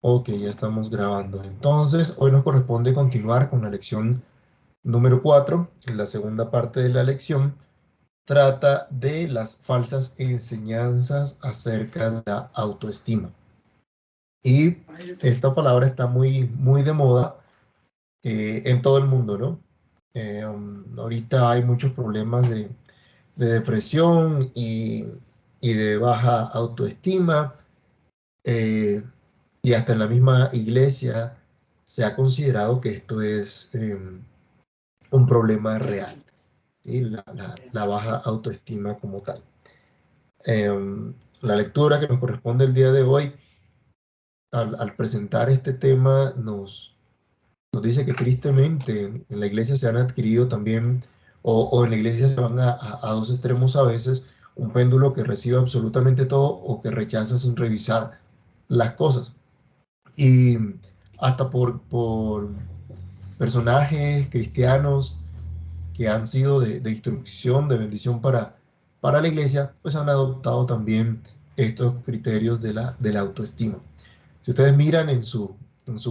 Ok, ya estamos grabando. Entonces, hoy nos corresponde continuar con la lección número 4. La segunda parte de la lección trata de las falsas enseñanzas acerca de la autoestima. Y esta palabra está muy de moda en todo el mundo, ¿no? Ahorita hay muchos problemas de depresión y de baja autoestima. eh, y hasta en la misma iglesia se ha considerado que esto es un problema real, ¿sí? La baja autoestima como tal. La lectura que nos corresponde el día de hoy, al presentar este tema, nos dice que tristemente en la iglesia se han adquirido también, o en la iglesia se van a dos extremos a veces, un péndulo que recibe absolutamente todo o que rechaza sin revisar las cosas. Y hasta por personajes cristianos que han sido de instrucción, de bendición para la iglesia, pues han adoptado también estos criterios de la autoestima. Si ustedes miran en su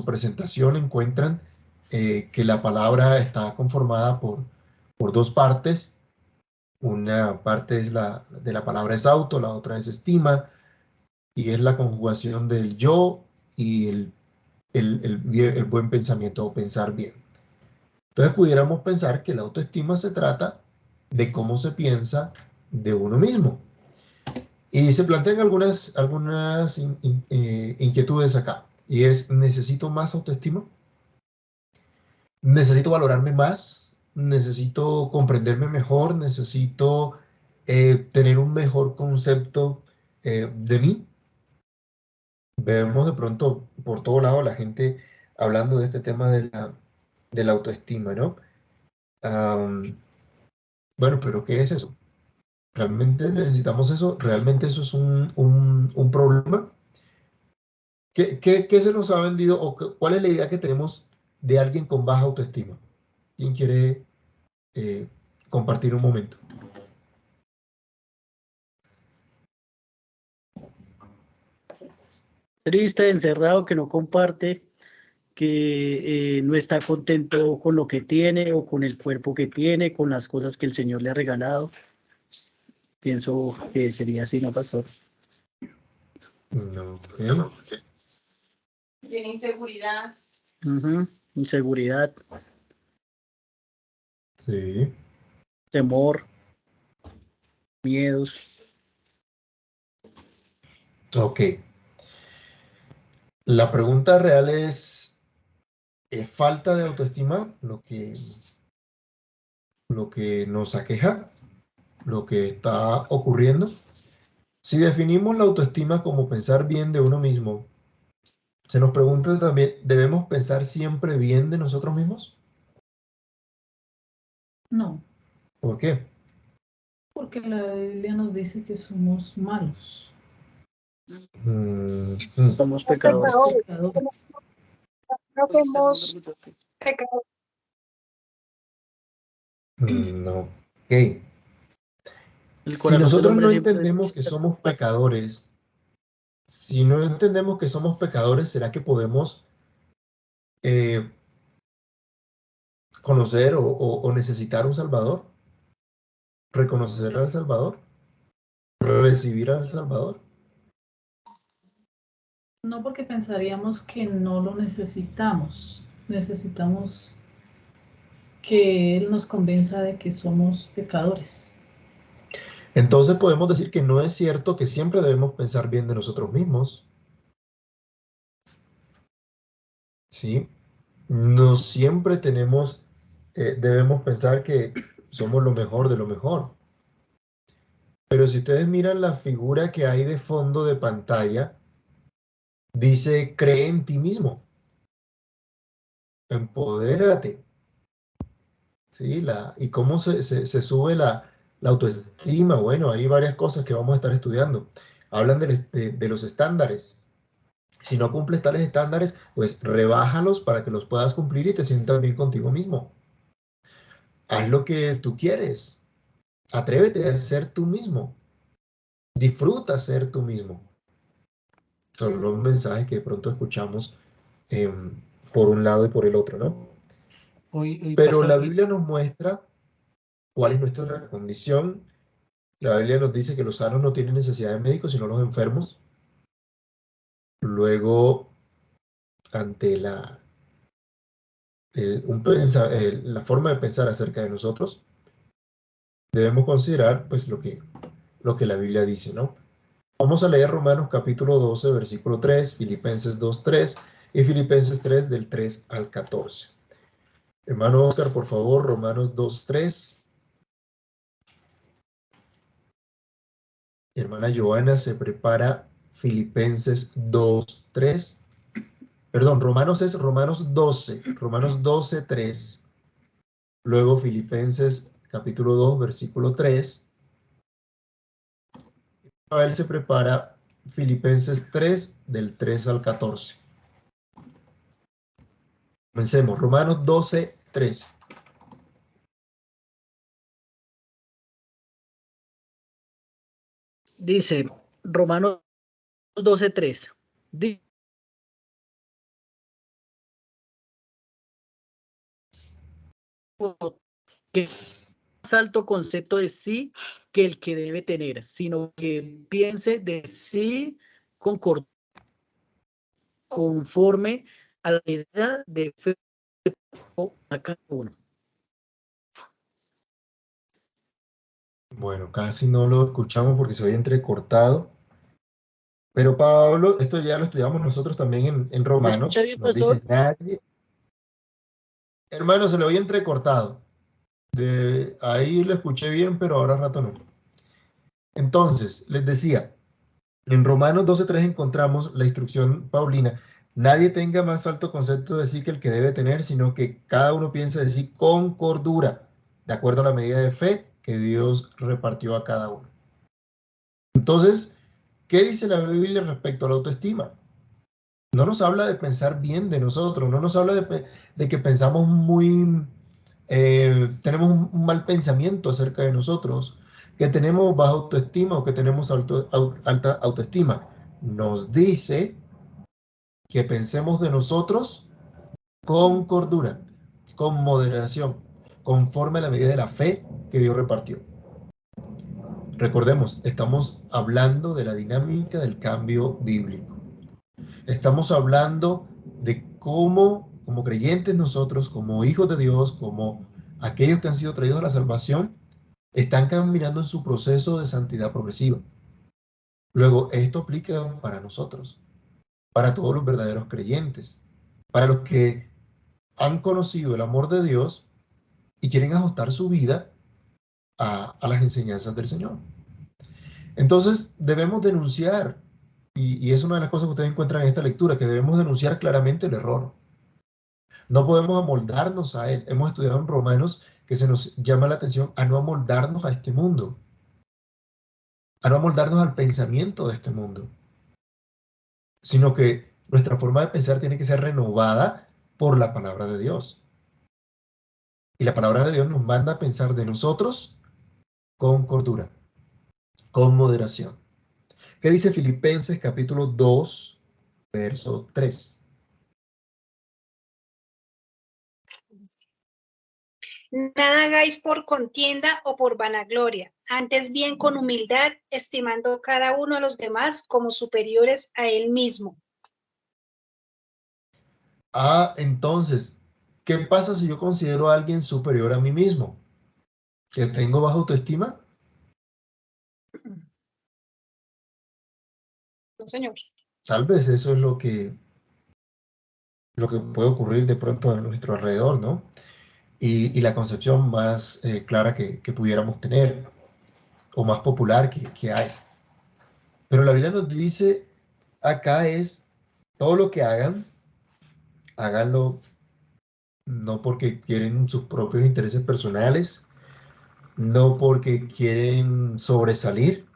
presentación, encuentran que la palabra está conformada por dos partes. Una parte es de la palabra es auto, la otra es estima, y es la conjugación del yo y el buen pensamiento o pensar bien. Entonces pudiéramos pensar que la autoestima se trata de cómo se piensa de uno mismo. Y se plantean algunas inquietudes acá. Y es, ¿necesito más autoestima? ¿Necesito valorarme más? ¿Necesito comprenderme mejor? ¿Necesito tener un mejor concepto de mí? Vemos de pronto por todo lado la gente hablando de este tema de la autoestima, ¿no? Am, bueno, pero ¿qué es eso? ¿Realmente necesitamos eso? ¿Realmente eso es un problema? ¿Qué se nos ha vendido o cuál es la idea que tenemos de alguien con baja autoestima? ¿Quién quiere eh, compartir un momento? Triste, encerrado, que no comparte, que no está contento con lo que tiene o con el cuerpo que tiene, con las cosas que el Señor le ha regalado. Pienso que sería así, ¿no, pastor? No, ok. Tiene inseguridad. Inseguridad, Sí, temor, miedos. ok. La pregunta real ¿es falta de autoestima lo que nos aqueja, lo que está ocurriendo? Si definimos la autoestima como pensar bien de uno mismo, se nos pregunta también, ¿debemos pensar siempre bien de nosotros mismos? No, ¿Por qué? porque la Biblia nos dice que somos malos, Mm, Somos Los pecadores. pecadores, pecadores. no somos pecadores. no. Ok. El Si corazón del nosotros hombre no siempre entendemos que somos pecadores, si no entendemos que somos pecadores, ¿será que podemos eh, conocer o necesitar un Salvador? ¿Reconocer al Salvador? ¿Recibir al Salvador? No, porque pensaríamos que no lo necesitamos. Necesitamos que Él nos convenza de que somos pecadores. Entonces podemos decir que no es cierto que siempre debemos pensar bien de nosotros mismos, ¿sí? No siempre debemos pensar que somos lo mejor de lo mejor. Pero si ustedes miran la figura que hay de fondo de pantalla, dice, cree en ti mismo, empodérate, ¿sí? ¿Y cómo se sube la autoestima? Bueno, hay varias cosas que vamos a estar estudiando. Hablan de los estándares. Si no cumples tales estándares, pues rebájalos para que los puedas cumplir y te sientas bien contigo mismo. Haz lo que tú quieres. Atrévete a ser tú mismo. Disfruta ser tú mismo. Son los mensajes que de pronto escuchamos por un lado y por el otro, ¿no? Pero la Biblia nos muestra cuál es nuestra condición. La Biblia nos dice que los sanos no tienen necesidad de médicos, sino los enfermos. Luego, ante la forma de pensar acerca de nosotros, debemos considerar pues lo que la Biblia dice, ¿no? Vamos a leer Romanos capítulo 12, versículo 3, Filipenses 2, 3 y Filipenses 3 del 3 al 14. Hermano Oscar, por favor, Romanos 2, 3. Hermana Joana se prepara Filipenses 2, 3. Perdón, Romanos 12, 3. Luego Filipenses capítulo 2, versículo 3. Él se prepara Filipenses 3, del 3 al 14. Comencemos, Romanos 12, 3. Dice Romanos 12:3. Que más alto concepto de sí que el que debe tener, sino que piense de sí conforme a la idea de fe a cada uno. Bueno, casi no lo escuchamos porque se oye entrecortado. Pero Pablo, esto ya lo estudiamos nosotros también en ¿Me escucha Romanos. bien, Nos dice pastor? nadie. Hermano, se le oye entrecortado. Ahí lo escuché bien, pero ahora rato no. Entonces, les decía, en Romanos 12:3 encontramos la instrucción paulina. Nadie tenga más alto concepto de sí que el que debe tener, sino que cada uno piense de sí con cordura, de acuerdo a la medida de fe que Dios repartió a cada uno. Entonces, ¿qué dice la Biblia respecto a la autoestima? No nos habla de pensar bien de nosotros, no nos habla de que pensamos tenemos un mal pensamiento acerca de nosotros, que tenemos baja autoestima o que tenemos alta autoestima. Nos dice que pensemos de nosotros con cordura, con moderación, conforme a la medida de la fe que Dios repartió. Recordemos, estamos hablando de la dinámica del cambio bíblico. Estamos hablando de cómo, como creyentes nosotros, como hijos de Dios, como aquellos que han sido traídos a la salvación, están caminando en su proceso de santidad progresiva. Luego, esto aplica para nosotros, para todos los verdaderos creyentes, para los que han conocido el amor de Dios y quieren ajustar su vida a las enseñanzas del Señor. Entonces, debemos denunciar, y es una de las cosas que ustedes encuentran en esta lectura, que debemos denunciar claramente el error. No podemos amoldarnos a él. Hemos estudiado en Romanos que se nos llama la atención a no amoldarnos a este mundo, a no amoldarnos al pensamiento de este mundo, sino que nuestra forma de pensar tiene que ser renovada por la palabra de Dios. Y la palabra de Dios nos manda a pensar de nosotros con cordura, con moderación. ¿Qué dice Filipenses capítulo 2, verso 3? Nada hagáis por contienda o por vanagloria, antes bien con humildad, estimando cada uno a los demás como superiores a él mismo. Entonces, ¿qué pasa si yo considero a alguien superior a mí mismo? ¿Que tengo baja autoestima? No, señor. Tal vez eso es lo que puede ocurrir de pronto a nuestro alrededor, ¿no? Y la concepción más clara que pudiéramos tener, o más popular que hay. Pero la Biblia nos dice acá es, todo lo que hagan, háganlo no porque quieren sus propios intereses personales, no porque quieren sobresalir,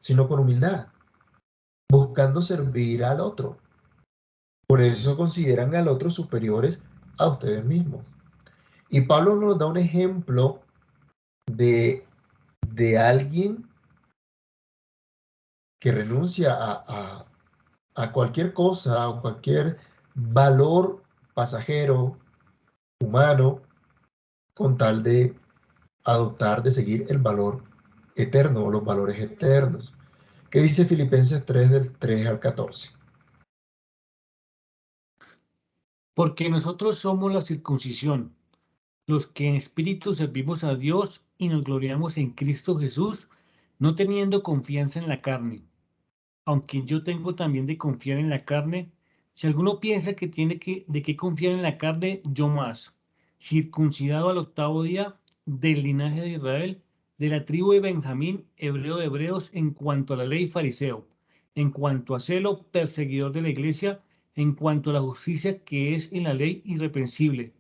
sino con humildad, buscando servir al otro. Por eso consideran al otro superiores a ustedes mismos. Y Pablo nos da un ejemplo de alguien que renuncia a cualquier cosa, a cualquier valor pasajero, humano, con tal de adoptar, de seguir el valor eterno o los valores eternos. ¿Qué dice Filipenses 3 del 3 al 14? Porque nosotros somos la circuncisión, los que en espíritu servimos a Dios y nos gloriamos en Cristo Jesús, no teniendo confianza en la carne. Aunque yo tengo también de confiar en la carne, si alguno piensa que tiene de qué confiar en la carne, yo más, circuncidado al 8º día, del linaje de Israel, de la tribu de Benjamín, hebreo de hebreos, en cuanto a la ley, fariseo, en cuanto a celo, perseguidor de la iglesia, en cuanto a la justicia que es en la ley, irreprensible.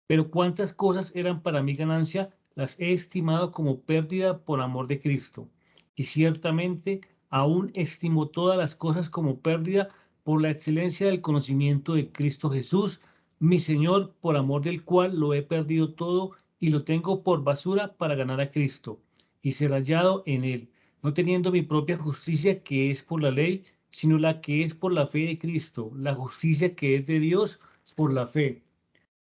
Pero cuántas cosas eran para mí ganancia, las he estimado como pérdida por amor de Cristo. Y ciertamente aún estimo todas las cosas como pérdida por la excelencia del conocimiento de Cristo Jesús, mi Señor, por amor del cual lo he perdido todo y lo tengo por basura para ganar a Cristo y ser hallado en él, no teniendo mi propia justicia que es por la ley, sino la que es por la fe de Cristo, la justicia que es de Dios por la fe,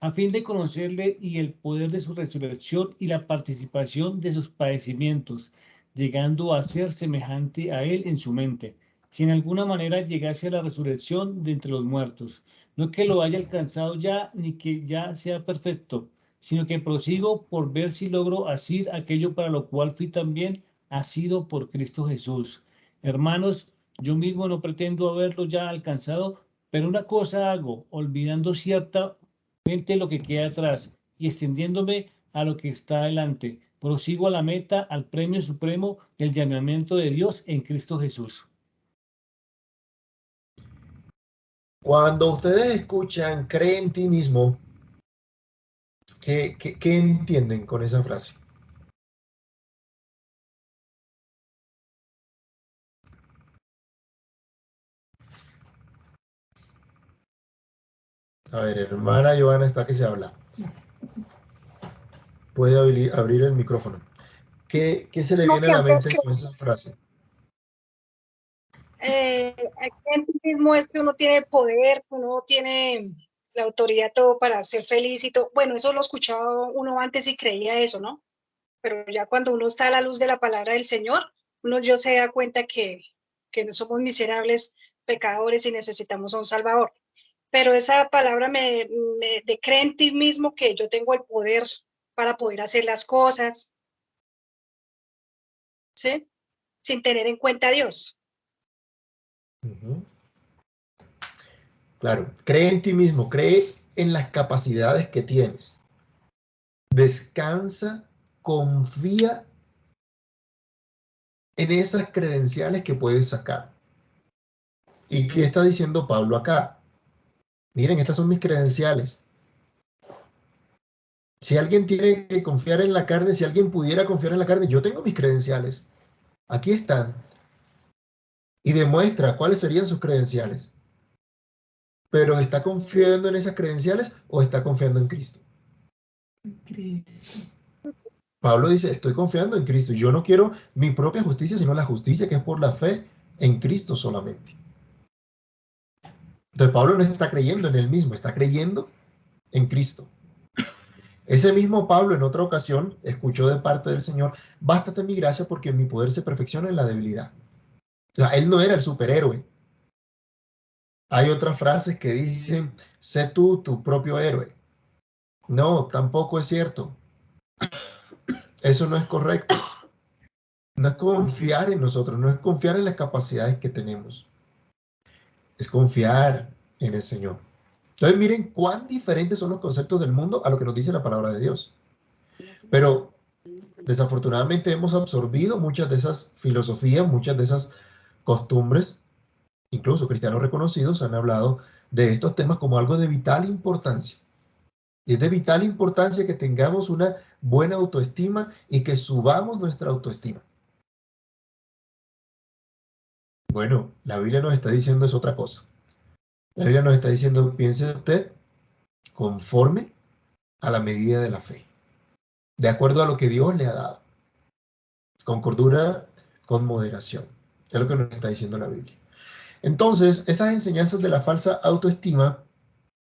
a fin de conocerle y el poder de su resurrección y la participación de sus padecimientos, llegando a ser semejante a él en su mente, si en alguna manera llegase a la resurrección de entre los muertos, no que lo haya alcanzado ya, ni que ya sea perfecto, sino que prosigo por ver si logro asir aquello para lo cual fui también asido por Cristo Jesús. Hermanos, yo mismo no pretendo haberlo ya alcanzado, pero una cosa hago, olvidando ciertamente lo que queda atrás y extendiéndome a lo que está adelante. Prosigo a la meta, al premio supremo del llamamiento de Dios en Cristo Jesús. Cuando ustedes escuchan, cree en ti mismo, ¿qué entienden con esa frase? A ver, hermana Joana está que se habla. Puede abrir el micrófono. ¿Qué se le viene a la mente con esa frase? En ti mismo es que uno tiene poder, uno tiene la autoridad todo para ser feliz y todo. Bueno, eso lo escuchaba uno antes y creía eso, ¿no? Pero ya cuando uno está a la luz de la palabra del Señor, uno ya se da cuenta que no somos miserables pecadores y necesitamos a un Salvador. Pero esa palabra de cree en ti mismo que yo tengo el poder para poder hacer las cosas, ¿sí? Sin tener en cuenta a Dios. Claro, cree en ti mismo, cree en las capacidades que tienes. Descansa, confía en esas credenciales que puedes sacar. ¿Y qué está diciendo Pablo acá? Miren, estas son mis credenciales. Si alguien tiene que confiar en la carne, si alguien pudiera confiar en la carne, yo tengo mis credenciales. Aquí están. Y demuestra cuáles serían sus credenciales. Pero ¿está confiando en esas credenciales o está confiando en Cristo? Cristo. Pablo dice, estoy confiando en Cristo. Yo no quiero mi propia justicia, sino la justicia que es por la fe en Cristo solamente. Entonces Pablo no está creyendo en él mismo, está creyendo en Cristo. Ese mismo Pablo en otra ocasión escuchó de parte del Señor, bástate mi gracia porque mi poder se perfecciona en la debilidad. O sea, él no era el superhéroe. Hay otras frases que dicen, sé tú tu propio héroe. No, tampoco es cierto. Eso no es correcto. No es confiar en nosotros, no es confiar en las capacidades que tenemos. Es confiar en el Señor. Entonces miren cuán diferentes son los conceptos del mundo a lo que nos dice la palabra de Dios. Pero desafortunadamente hemos absorbido muchas de esas filosofías, muchas de esas costumbres. Incluso cristianos reconocidos han hablado de estos temas como algo de vital importancia. Y es de vital importancia que tengamos una buena autoestima y que subamos nuestra autoestima. Bueno, la Biblia nos está diciendo es otra cosa. La Biblia nos está diciendo, piense usted conforme a la medida de la fe, de acuerdo a lo que Dios le ha dado, con cordura, con moderación. Es lo que nos está diciendo la Biblia. Entonces, esas enseñanzas de la falsa autoestima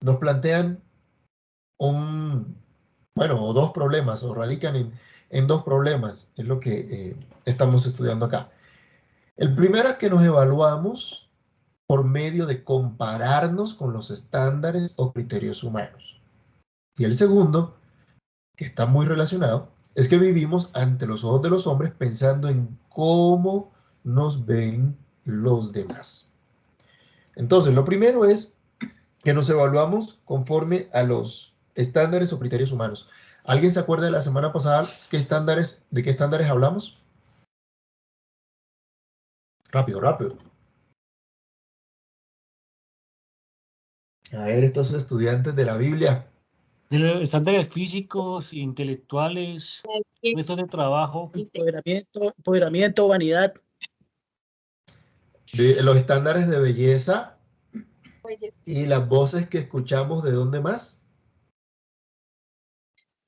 nos plantean o dos problemas, o radican en dos problemas, es lo que estamos estudiando acá. El primero es que nos evaluamos por medio de compararnos con los estándares o criterios humanos. Y el segundo, que está muy relacionado, es que vivimos ante los ojos de los hombres pensando en cómo nos ven los demás. Entonces, lo primero es que nos evaluamos conforme a los estándares o criterios humanos. ¿Alguien se acuerda de la semana pasada de qué estándares hablamos? Rápido, rápido. A ver, estos estudiantes de la Biblia. De los estándares físicos, intelectuales, métodos de trabajo. Empoderamiento, vanidad. De los estándares de belleza y las voces que escuchamos, ¿de dónde más?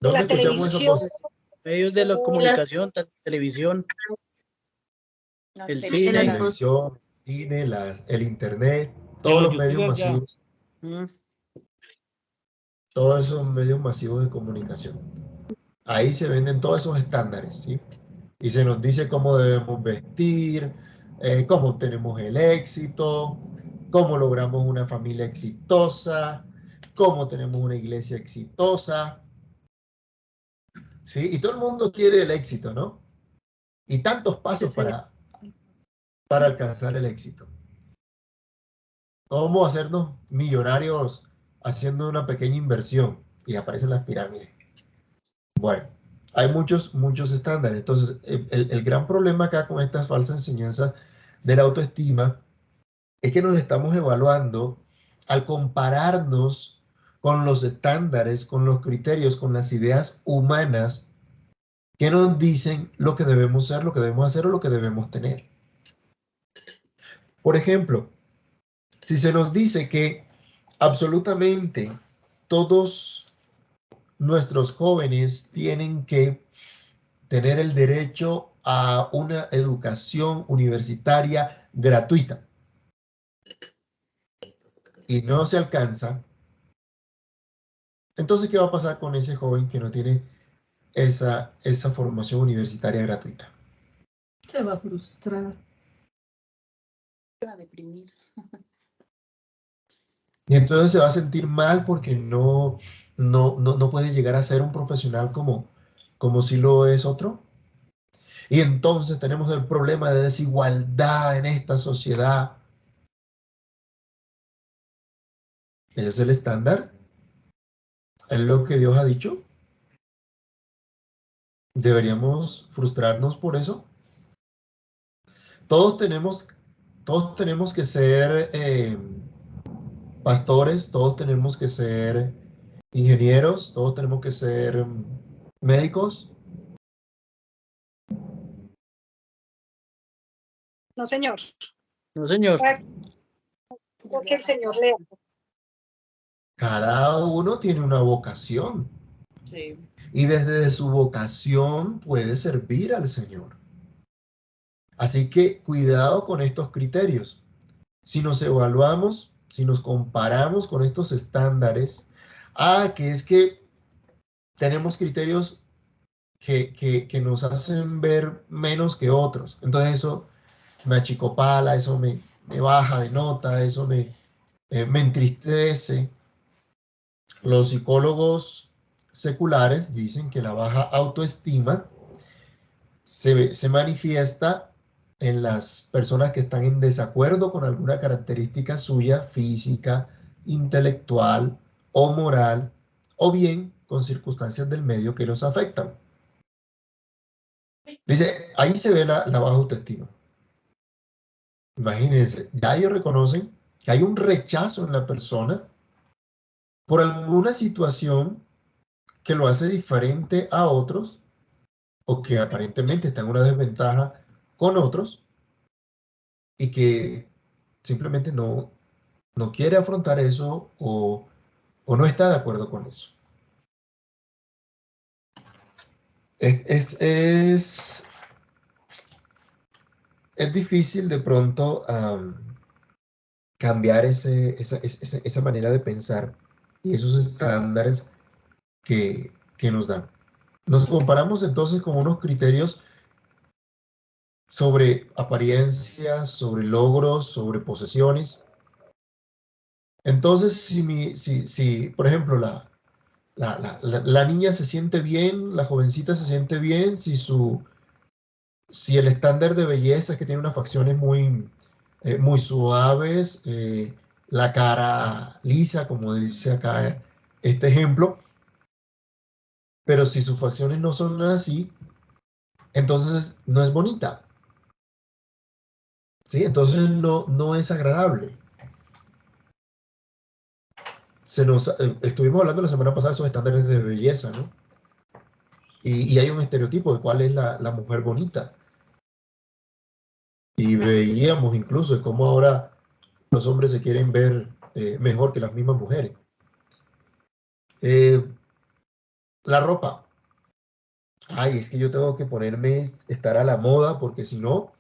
De ¿Dónde la escuchamos esas televisión, voces? Medios de la comunicación, televisión, el La cine. televisión, el cine, el internet, De todos los los medios youtubers ya. masivos, todos esos medios masivos de comunicación. Ahí se venden todos esos estándares, ¿sí? Y se nos dice cómo debemos vestir, cómo obtenemos el éxito, cómo logramos una familia exitosa, cómo tenemos una iglesia exitosa, ¿sí? Y todo el mundo quiere el éxito, ¿no? Y tantos pasos para alcanzar el éxito. ¿Cómo hacernos millonarios haciendo una pequeña inversión? Y aparecen las pirámides. Bueno, hay muchos estándares. Entonces, el gran problema acá con estas falsas enseñanzas de la autoestima es que nos estamos evaluando al compararnos con los estándares, con los criterios, con las ideas humanas que nos dicen lo que debemos ser, lo que debemos hacer o lo que debemos tener. Por ejemplo, si se nos dice que absolutamente todos nuestros jóvenes tienen que tener el derecho a una educación universitaria gratuita y no se alcanza, entonces, ¿qué va a pasar con ese joven que no tiene esa formación universitaria gratuita? Se va a frustrar. A deprimir. Y entonces se va a sentir mal porque no puede llegar a ser un profesional como si lo es otro. Y entonces tenemos el problema de desigualdad en esta sociedad. ¿Ese es el estándar? ¿Es lo que Dios ha dicho? ¿Deberíamos frustrarnos por eso? Todos tenemos que ser pastores, todos tenemos que ser ingenieros, todos tenemos que ser médicos. no señor, No, señor. porque el Señor le da. Cada uno tiene una vocación Sí. y desde su vocación puede servir al Señor. Así que cuidado con estos criterios. Si nos evaluamos, si nos comparamos con estos estándares, que es que tenemos criterios que nos hacen ver menos que otros. Entonces eso me achicopala, eso me baja de nota, eso me entristece. Los psicólogos seculares dicen que la baja autoestima se manifiesta en las personas que están en desacuerdo con alguna característica suya, física, intelectual o moral, o bien con circunstancias del medio que los afectan. Dice, ahí se ve la baja autoestima. Imagínense, ya ellos reconocen que hay un rechazo en la persona por alguna situación que lo hace diferente a otros o que aparentemente está en una desventaja con otros y que simplemente no quiere afrontar eso o no está de acuerdo con eso. Es difícil de pronto cambiar esa manera de pensar y esos estándares que nos dan. Nos comparamos entonces con unos criterios sobre apariencias, sobre logros, sobre posesiones. Entonces, si por ejemplo, la niña se siente bien, la jovencita se siente bien, si el estándar de belleza es que tiene unas facciones muy suaves, la cara lisa, como dice acá este ejemplo, pero si sus facciones no son así, entonces no es bonita, ¿sí? Entonces no es agradable. Estuvimos hablando la semana pasada de esos estándares de belleza, ¿no? Y hay un estereotipo de cuál es la mujer bonita. Y veíamos incluso cómo ahora los hombres se quieren ver mejor que las mismas mujeres. La ropa. Ay, es que yo tengo que estar a la moda, porque si no,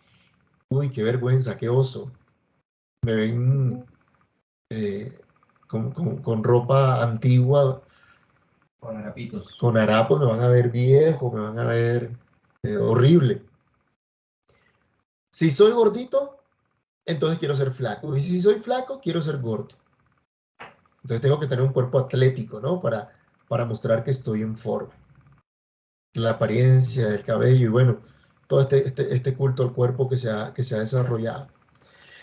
uy, qué vergüenza, qué oso. Me ven con ropa antigua, Con harapitos. con harapos, me van a ver viejo, me van a ver horrible. Si soy gordito, entonces quiero ser flaco. Y si soy flaco, quiero ser gordo. Entonces tengo que tener un cuerpo atlético, ¿no? Para mostrar que estoy en forma. La apariencia, el cabello y bueno, todo este culto al cuerpo que se ha desarrollado.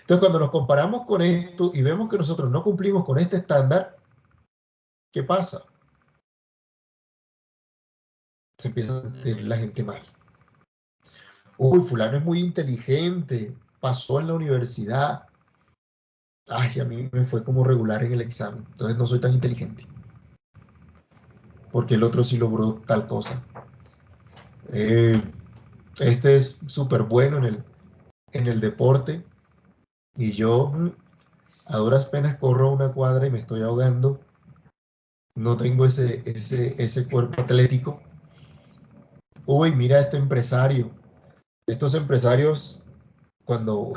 Entonces, cuando nos comparamos con esto y vemos que nosotros no cumplimos con este estándar, ¿qué pasa? Se empieza a sentir la gente mal. Uy, fulano es muy inteligente, pasó en la universidad. Ay, a mí me fue como regular en el examen, entonces no soy tan inteligente. Porque el otro sí logró tal cosa. Este es súper bueno en el deporte y yo a duras penas corro una cuadra y me estoy ahogando. No tengo ese cuerpo atlético. Uy, mira este empresario. Estos empresarios, cuando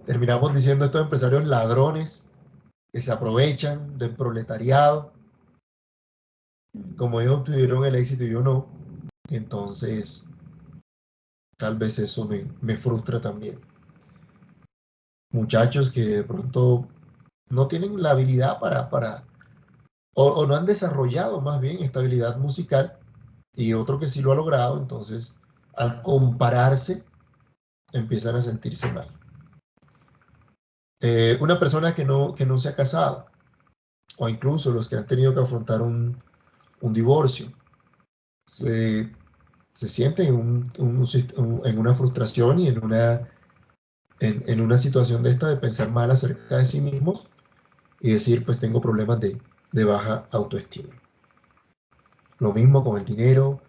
terminamos diciendo estos empresarios ladrones que se aprovechan del proletariado, como ellos obtuvieron el éxito y yo no, entonces tal vez eso me frustra también. Muchachos que de pronto no tienen la habilidad o no han desarrollado más bien esta habilidad musical y otro que sí lo ha logrado, entonces al compararse empiezan a sentirse mal. Una persona que no se ha casado o incluso los que han tenido que afrontar un divorcio se sienten en una frustración y en una situación de esta de pensar mal acerca de sí mismos y decir, pues tengo problemas de baja autoestima. Lo mismo con el dinero,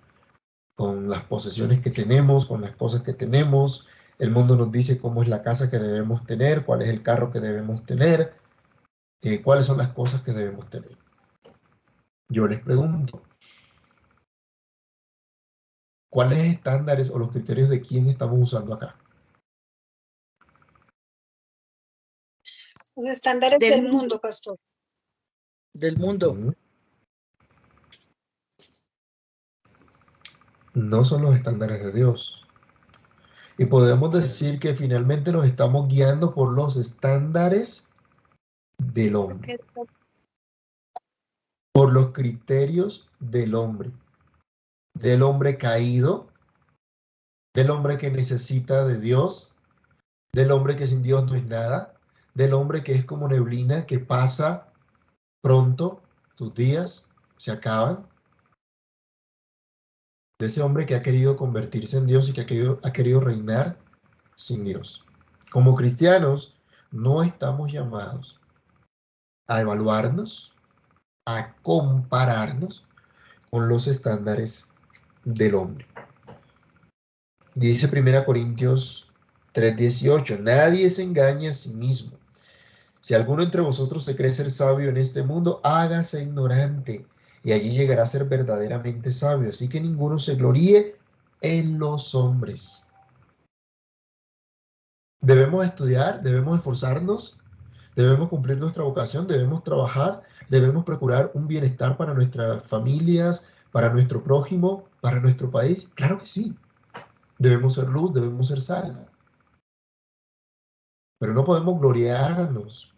con las posesiones que tenemos, con las cosas que tenemos. El mundo nos dice cómo es la casa que debemos tener, cuál es el carro que debemos tener, cuáles son las cosas que debemos tener. Yo les pregunto, ¿cuáles estándares o los criterios de quién estamos usando acá? Los estándares Del del mundo. mundo, pastor. Del mundo. No son los estándares de Dios. Y podemos decir que finalmente nos estamos guiando por los estándares del hombre, por los criterios del hombre caído, del hombre que necesita de Dios, del hombre que sin Dios no es nada, del hombre que es como neblina que pasa pronto, tus días se acaban, de ese hombre que ha querido convertirse en Dios y que ha querido reinar sin Dios. Como cristianos, no estamos llamados a evaluarnos, a compararnos con los estándares del hombre. Dice 1 Corintios 3:18, nadie se engaña a sí mismo. Si alguno entre vosotros se cree ser sabio en este mundo, hágase ignorante, y allí llegará a ser verdaderamente sabio. Así que ninguno se gloríe en los hombres. Debemos estudiar, debemos esforzarnos, debemos cumplir nuestra vocación, debemos trabajar, debemos procurar un bienestar para nuestras familias, para nuestro prójimo, para nuestro país. Claro que sí. Debemos ser luz, debemos ser sal. Pero no podemos gloriarnos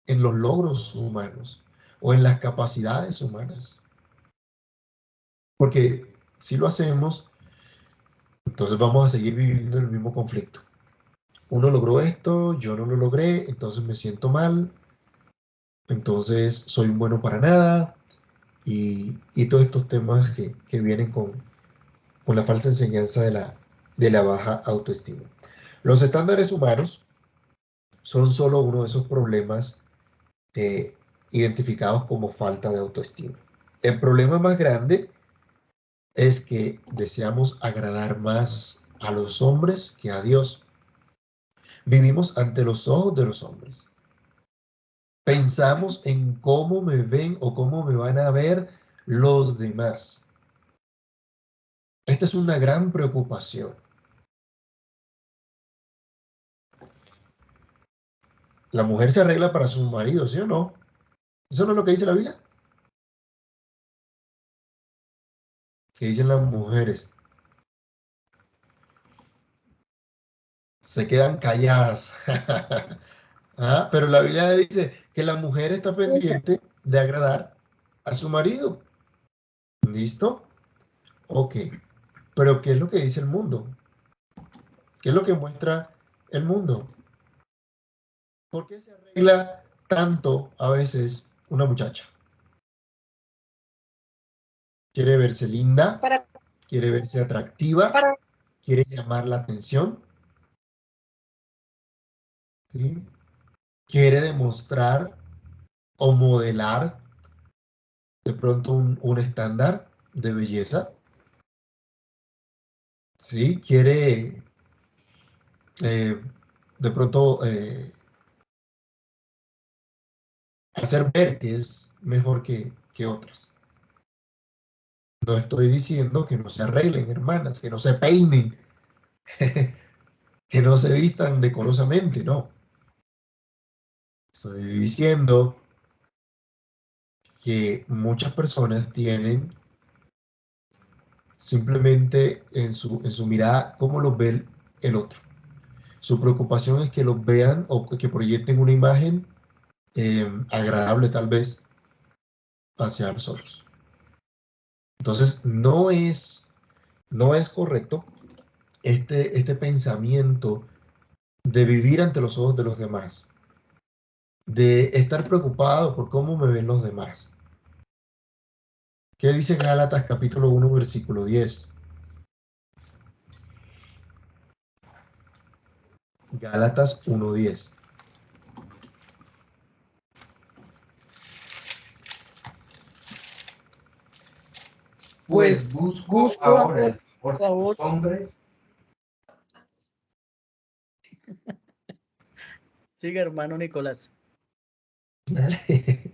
en los logros humanos o en las capacidades humanas. Porque si lo hacemos, entonces vamos a seguir viviendo el mismo conflicto. Uno logró esto, yo no lo logré, entonces me siento mal, entonces soy un bueno para nada, y todos estos temas que vienen con la falsa enseñanza de la baja autoestima. Los estándares humanos son solo uno de esos problemas identificados como falta de autoestima. El problema más grande es que deseamos agradar más a los hombres que a Dios. Vivimos ante los ojos de los hombres. Pensamos en cómo me ven o cómo me van a ver los demás. Esta es una gran preocupación. La mujer se arregla para su marido, ¿sí o no? ¿Eso no es lo que dice la Biblia? ¿Qué dicen las mujeres? Se quedan calladas. Pero la Biblia dice que la mujer está pendiente de agradar a su marido. ¿Listo? Ok. Pero ¿qué es lo que dice el mundo? ¿Qué es lo que muestra el mundo? ¿Por qué se arregla tanto a veces una muchacha? ¿Quiere verse linda? ¿Quiere verse atractiva? ¿Quiere llamar la atención? ¿Sí? ¿Quiere demostrar o modelar de pronto un estándar de belleza? ¿Sí? ¿Quiere de pronto hacer ver que es mejor que otras? No estoy diciendo que no se arreglen, hermanas, que no se peinen, que no se vistan decorosamente, no. Estoy diciendo que muchas personas tienen simplemente en su mirada cómo los ve el otro. Su preocupación es que los vean o que proyecten una imagen agradable tal vez hacia los otros. Entonces, no es correcto este pensamiento de vivir ante los ojos de los demás, de estar preocupado por cómo me ven los demás. ¿Qué dice Gálatas capítulo 1, versículo 10? Gálatas 1:10. Pues busco ahora el favor de los hombres. Sigue, hermano Nicolás.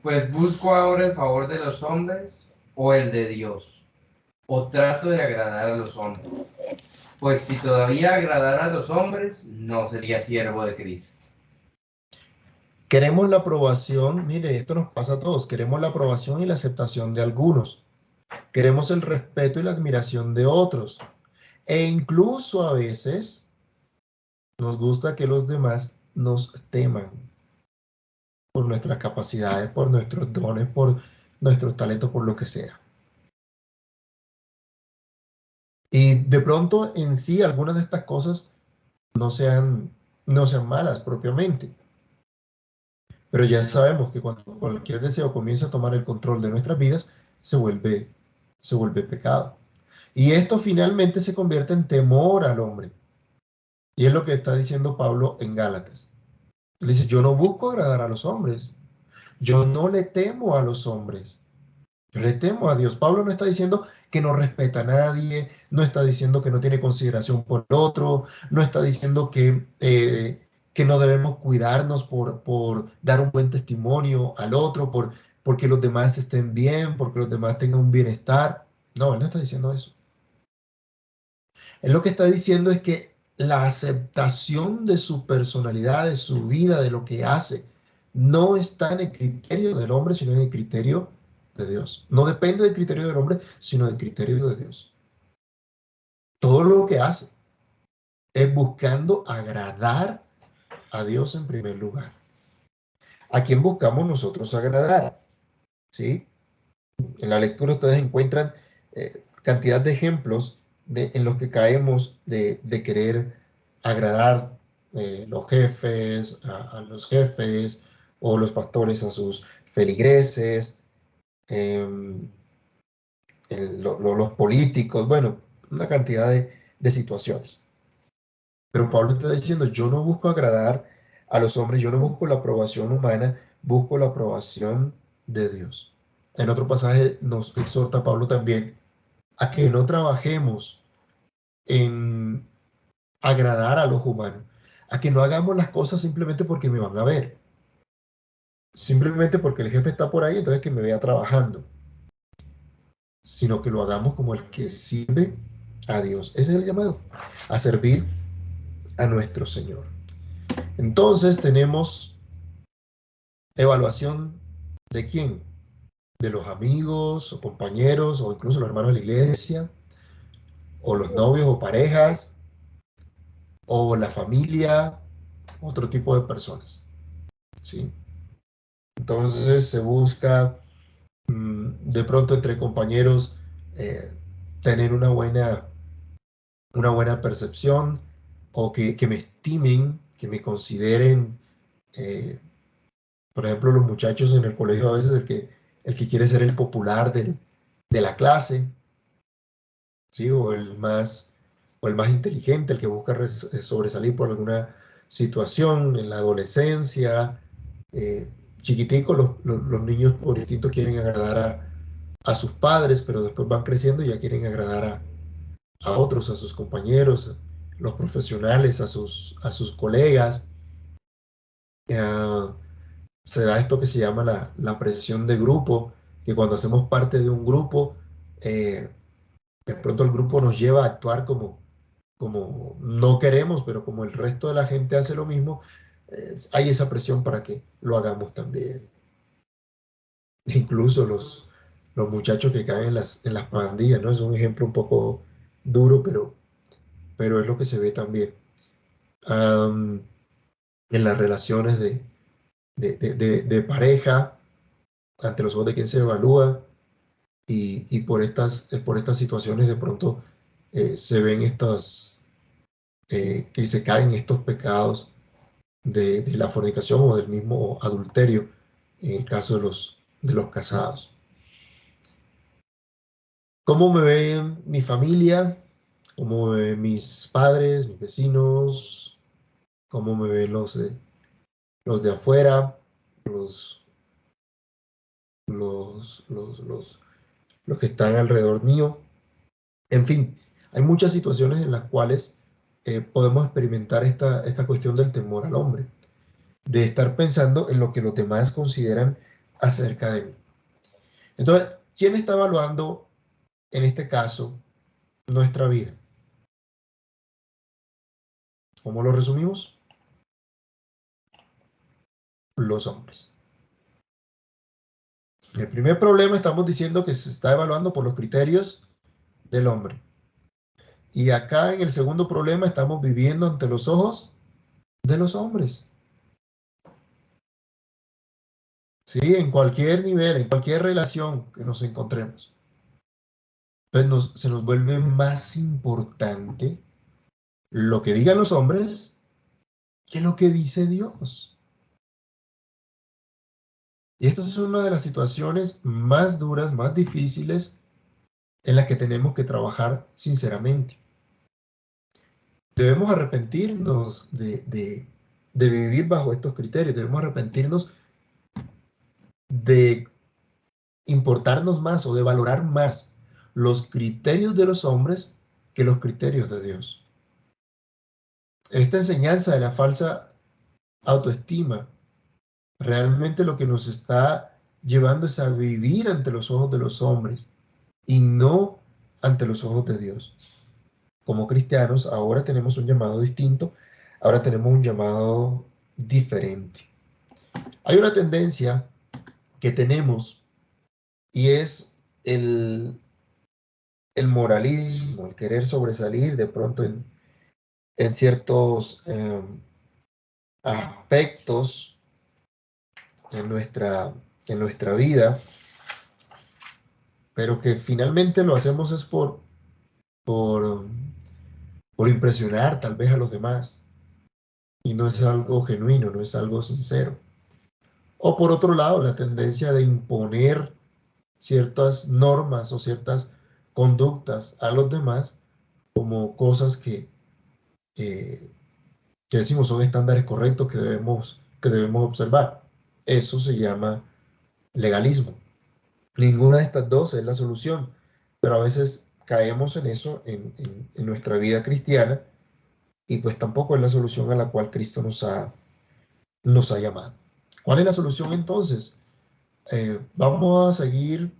Pues busco ahora el favor de los hombres o el de Dios, o trato de agradar a los hombres. Pues si todavía agradara a los hombres, no sería siervo de Cristo. Queremos la aprobación, mire, esto nos pasa a todos, queremos la aprobación y la aceptación de algunos. Queremos el respeto y la admiración de otros. E incluso a veces nos gusta que los demás nos teman por nuestras capacidades, por nuestros dones, por nuestros talentos, por lo que sea. Y de pronto en sí algunas de estas cosas no sean malas propiamente. Pero ya sabemos que cuando cualquier deseo comienza a tomar el control de nuestras vidas, se vuelve pecado. Y esto finalmente se convierte en temor al hombre. Y es lo que está diciendo Pablo en Gálatas. Él dice, yo no busco agradar a los hombres. Yo no le temo a los hombres. Yo le temo a Dios. Pablo no está diciendo que no respeta a nadie, no está diciendo que no tiene consideración por el otro, no está diciendo que no debemos cuidarnos por dar un buen testimonio al otro, porque los demás estén bien, porque los demás tengan un bienestar. No, él no está diciendo eso. Él lo que está diciendo es que la aceptación de su personalidad, de su vida, de lo que hace, no está en el criterio del hombre, sino en el criterio de Dios. No depende del criterio del hombre, sino del criterio de Dios. Todo lo que hace es buscando agradar a Dios en primer lugar. ¿A quién buscamos nosotros agradar? ¿Sí? En la lectura ustedes encuentran cantidad de ejemplos en los que caemos de querer agradar los jefes, a los jefes, o los pastores a sus feligreses, los políticos, bueno, una cantidad de situaciones. Pero Pablo está diciendo, yo no busco agradar a los hombres, yo no busco la aprobación humana, busco la aprobación de Dios. En otro pasaje nos exhorta Pablo también a que no trabajemos en agradar a los humanos, a que no hagamos las cosas simplemente porque me van a ver, simplemente porque el jefe está por ahí, entonces que me vea trabajando, sino que lo hagamos como el que sirve a Dios. Ese es el llamado, a servir a nuestro Señor. Entonces tenemos evaluación de quién, de los amigos o compañeros o incluso los hermanos de la iglesia, o los novios o parejas, o la familia, otro tipo de personas, ¿sí? Entonces se busca de pronto entre compañeros tener una buena percepción, o que me estimen, que me consideren, por ejemplo, los muchachos en el colegio a veces el que quiere ser el popular de la clase, ¿sí? O el más inteligente, el que busca sobresalir por alguna situación en la adolescencia. Chiquiticos, los niños por instinto quieren agradar a sus padres, pero después van creciendo y ya quieren agradar a otros, a sus compañeros, los profesionales, a sus colegas. Se da esto que se llama la presión de grupo, que cuando hacemos parte de un grupo, de pronto el grupo nos lleva a actuar como no queremos, pero como el resto de la gente hace lo mismo, hay esa presión para que lo hagamos también. Incluso los muchachos que caen en las pandillas, ¿no? Es un ejemplo un poco duro, pero es lo que se ve también en las relaciones de pareja, ante los ojos de quien se evalúa, y por estas situaciones de pronto se ven que se caen estos pecados de la fornicación o del mismo adulterio, en el caso de los casados. ¿Cómo me ven mi familia? ¿Cómo me ven mis padres, mis vecinos? ¿Cómo me ven los de afuera? Los que están alrededor mío. En fin, hay muchas situaciones en las cuales podemos experimentar esta cuestión del temor al hombre, de estar pensando en lo que los demás consideran acerca de mí. Entonces, ¿quién está evaluando en este caso nuestra vida? ¿Cómo lo resumimos? Los hombres. En el primer problema estamos diciendo que se está evaluando por los criterios del hombre. Y acá en el segundo problema estamos viviendo ante los ojos de los hombres. Sí, en cualquier nivel, en cualquier relación que nos encontremos. Entonces se nos vuelve más importante lo que digan los hombres que lo que dice Dios. Y esta es una de las situaciones más duras, más difíciles, en las que tenemos que trabajar sinceramente. Debemos arrepentirnos de vivir bajo estos criterios, debemos arrepentirnos de importarnos más o de valorar más los criterios de los hombres que los criterios de Dios. Esta enseñanza de la falsa autoestima realmente lo que nos está llevando es a vivir ante los ojos de los hombres y no ante los ojos de Dios. como cristianos, ahora tenemos un llamado distinto, ahora tenemos un llamado diferente. Hay una tendencia que tenemos y es el moralismo, el querer sobresalir de pronto en ciertos aspectos en nuestra vida, pero que finalmente lo hacemos es por impresionar tal vez a los demás, y no es algo genuino, no es algo sincero. O por otro lado, la tendencia de imponer ciertas normas o ciertas conductas a los demás como cosas que decimos son estándares correctos que debemos observar. Eso se llama legalismo. Ninguna de estas dos es la solución, pero a veces caemos en eso en nuestra vida cristiana, y pues tampoco es la solución a la cual Cristo nos ha llamado. ¿Cuál es la solución entonces? ¿Vamos a seguir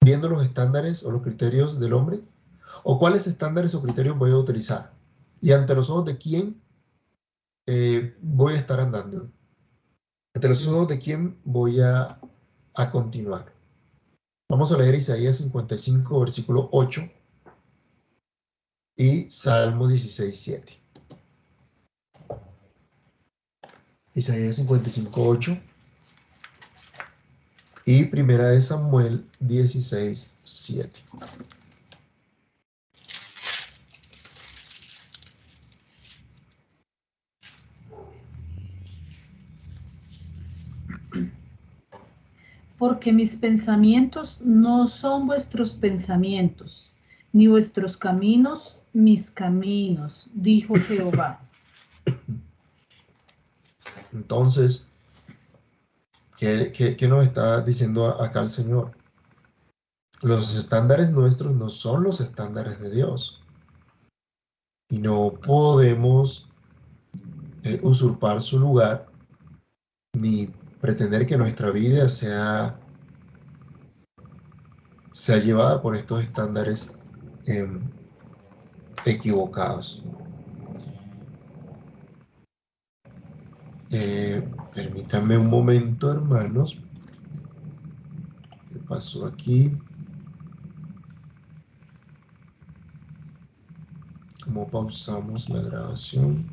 viendo los estándares o los criterios del hombre? ¿O cuáles estándares o criterios voy a utilizar? ¿Y ante los ojos de quién voy a estar andando? ¿Ante los ojos de quién voy a continuar? Vamos a leer Isaías 55, versículo 8 y Salmo 16, 7. Isaías 55, 8 y Primera de Samuel 16, 7. Porque mis pensamientos no son vuestros pensamientos, ni vuestros caminos mis caminos, dijo Jehová. Entonces, ¿qué nos está diciendo acá el Señor? Los estándares nuestros no son los estándares de Dios. Y no podemos usurpar su lugar ni pretender que nuestra vida sea llevada por estos estándares equivocados. Permítanme un momento, hermanos. ¿Qué pasó aquí? ¿Cómo pausamos la grabación?